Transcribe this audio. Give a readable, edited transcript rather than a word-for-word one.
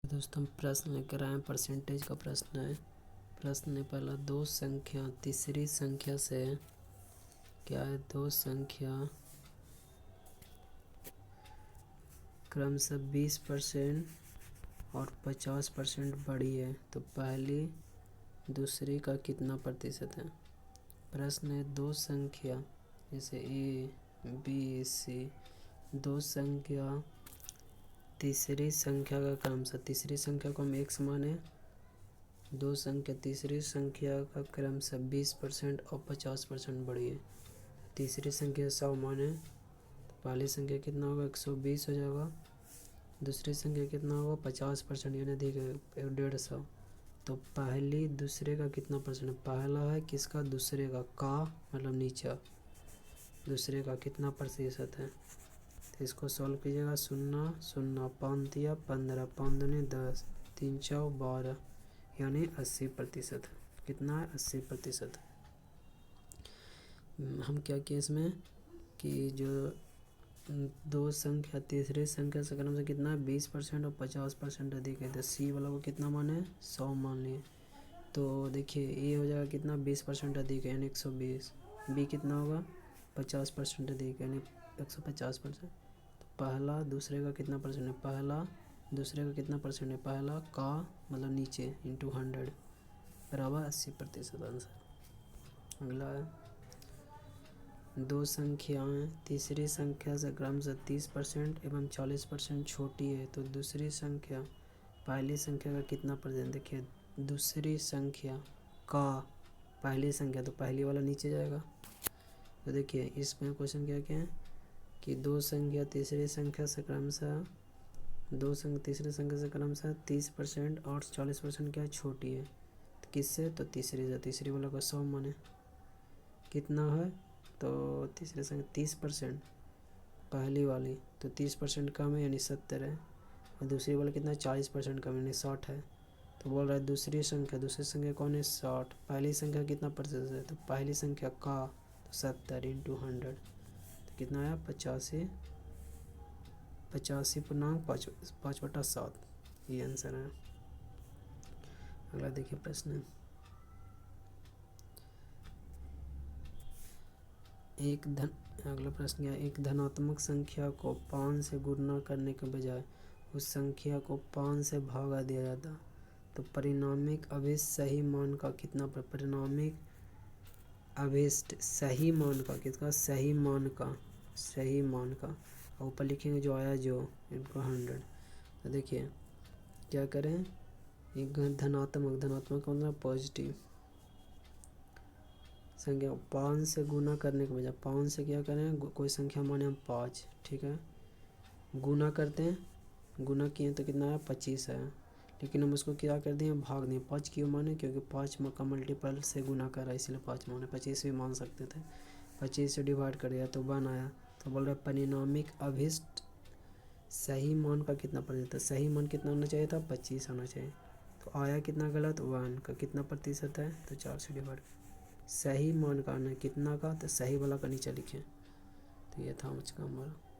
दोस्तों हम प्रश्न लेकर आए परसेंटेज का प्रश्न है। प्रश्न है पहला, दो संख्या तीसरी संख्या से क्या है, दो संख्या क्रमशः 20% और 50% बड़ी है तो पहली दूसरी का कितना प्रतिशत है। प्रश्न है दो संख्या जैसे ए बी सी, दो संख्या तीसरी संख्या का क्रमशः, तीसरी संख्या को हम एक्स माने, दो संख्या तीसरी संख्या का क्रमशः 20% और 50% बड़ी है। तीसरी संख्या 100 माने तो पहली संख्या कितना होगा 120 हो जाएगा, दूसरी संख्या कितना होगा 50% यानी देखिए 150। तो पहली दूसरे का कितना परसेंट है, पहला है किसका, दूसरे का मतलब नीचे, दूसरे का कितना प्रतिशत है। तो इसको सॉल्व कीजिएगा, 0 0 5 दिया 15, 5 दूनी 10, 3 4 12 यानी 80%। कितना है 80%। हम क्या किए इसमें कि जो दो संख्या तीसरी संख्या से क्रम से कितना है 20% और 50% अधिक है तो सी वाला को कितना माने 100 मान लिए। तो देखिए ये हो जाएगा कितना 20% अधिक है यानी 120, बी कितना होगा 50% अधिक यानी 150%। तो पहला दूसरे का कितना परसेंट है, पहला दूसरे का कितना परसेंट है, पहला का मतलब नीचे इंटू 100 बराबर 80% आंसर। अगला है दो संख्याएं तीसरी संख्या से क्रमशः 30% एवं 40% छोटी है तो दूसरी संख्या पहली संख्या का कितना परसेंट। देखिए दूसरी संख्या का पहली संख्या तो पहली वाला नीचे जाएगा। तो देखिए इसमें क्वेश्चन क्या है कि दो संख्या तीसरी संख्या से क्रमशः, दो संख्या तीसरी संख्या से क्रमशः 30% और 40% क्या छोटी है तो किससे, तो तीसरी से, तीसरी वाला को 100 माने। कितना है तो तीसरी संख्या 30% पहली वाली तो 30% कम है यानी 70 है, और दूसरी वाला कितना 40% कम यानी 60 है। तो बोल रहा है दूसरी संख्या कौन है 60, पहली संख्या कितना प्रतिशत है तो पहली संख्या का तो 70 इंटू 100 तो कितना आया 85, 85.5/7 ये आंसर है। अगला देखिए प्रश्न अगला प्रश्न क्या, एक धनात्मक संख्या को 5 से गुणा करने के बजाय उस संख्या को 5 से भागा दिया जाता तो परिणामिक अभिष्ट सही मान का कितना, परिणामिक अभिष्ट सही मान का कितना, सही मान का और ऊपर लिखेंगे जो आया जो इनको 100। तो देखिए क्या करें, एक धनात्मक मतलब पॉजिटिव संख्या 5 से गुना करने के बजाय 5 से क्या करें, कोई संख्या माने हम 5, ठीक है, गुना करते हैं, गुना किए तो कितना आया 25 आया, लेकिन हम उसको क्या कर दिए भाग दिए। 5 क्यों माने, क्योंकि 5 का मल्टीपल से गुना कर रहा है इसलिए 5 माने, 25 भी मान सकते थे। 25 से डिवाइड कर दिया तो 1 आया। तो बोल रहे परिणामिक अभिष्ट सही मान का कितना प्रतिशत, सही मान कितना होना चाहिए था 25 आना चाहिए, तो आया कितना गलत 1 का कितना प्रतिशत है तो 4 से डिवाइड। सही मान का आना कितना का तो सही वाला का नीचे लिखें। तो ये था आज का हमारा।